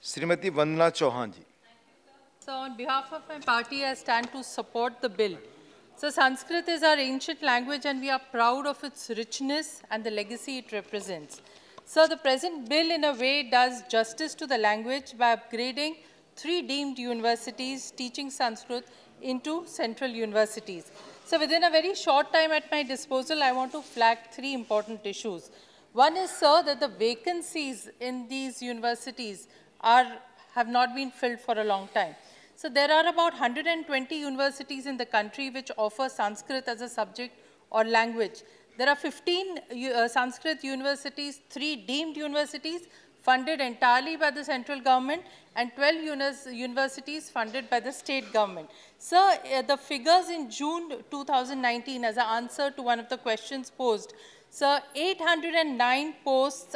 Shrimati Vandana Chauhan ji. So on behalf of my party, I stand to support the bill. So Sanskrit is our ancient language and we are proud of its richness and the legacy it represents. So the present bill in a way does justice to the language by upgrading 3 deemed universities teaching Sanskrit into central universities. So within a very short time at my disposal, I want to flag 3 important issues. One is, sir, that the vacancies in these universities have not been filled for a long time. So there are about 120 universities in the country which offer Sanskrit as a subject or language. There are 15 Sanskrit universities, 3 deemed universities funded entirely by the central government and 12 universities funded by the state government. Sir, the figures in June 2019 as an answer to one of the questions posed, sir, 809 posts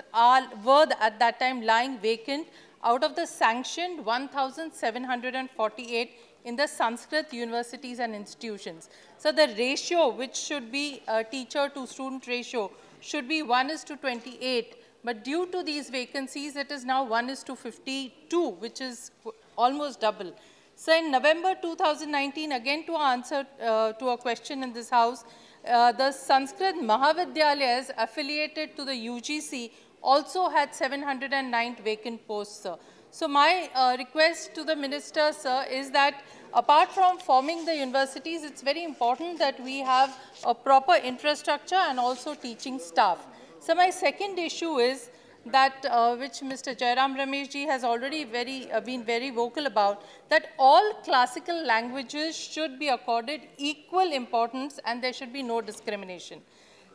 were at that time lying vacant out of the sanctioned 1,748 in the Sanskrit universities and institutions. So the ratio, which should be a teacher to student ratio, should be 1:28. But due to these vacancies, it is now 1:52, which is almost double. So in November 2019, again to answer to a question in this house, the Sanskrit Mahavidyalayas affiliated to the UGC also had 709 vacant posts, sir. So my request to the minister, sir, is that apart from forming the universities, it's very important that we have a proper infrastructure and also teaching staff. So my second issue is that which Mr. Jairam Ramesh ji has already been very vocal about, that all classical languages should be accorded equal importance and there should be no discrimination.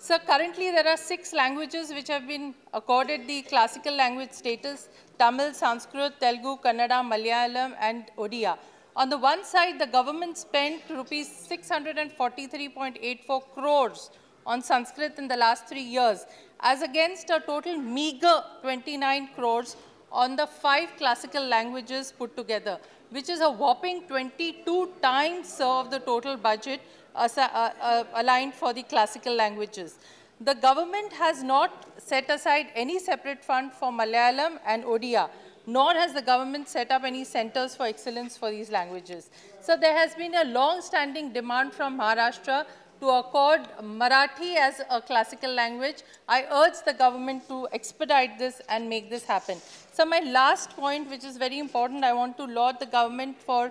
So currently there are 6 languages which have been accorded the classical language status: Tamil, Sanskrit, Telugu, Kannada, Malayalam and Odia. On the one side, the government spent rupees 643.84 crores on Sanskrit in the last 3 years, as against a total meager 29 crores on the 5 classical languages put together, which is a whopping 22 times of the total budget aligned for the classical languages. The government has not set aside any separate fund for Malayalam and Odia, nor has the government set up any centers for excellence for these languages. So there has been a long-standing demand from Maharashtra to accord Marathi as a classical language. I urge the government to expedite this and make this happen. So my last point, which is very important, I want to laud the government for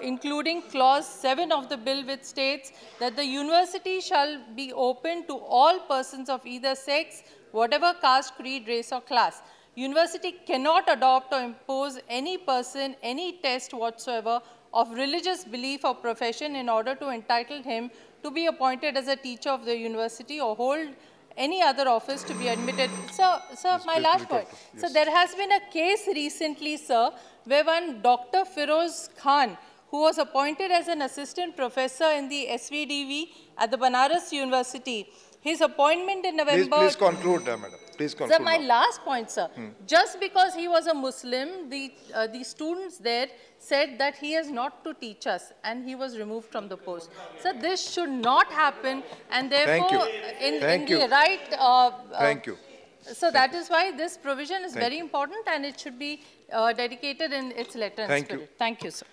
including clause 7 of the bill, which states that the university shall be open to all persons of either sex, whatever caste, creed, race or class. University cannot adopt or impose any person any test whatsoever of religious belief or profession in order to entitle him to be appointed as a teacher of the university or hold any other office to be admitted. Sir, my last point. Yes. So there has been a case recently, sir, where one Dr. Firoz Khan, who was appointed as an assistant professor in the SVDV at the Banaras University, his appointment in November... Please conclude, madam. Please conclude. Sir, my last point, sir. Just because he was a Muslim, the students there said that he is not to teach us and he was removed from the post. So this should not happen and therefore in the right... Thank you. So that is why this provision is very important and it should be dedicated in its letter and spirit. Thank you, sir.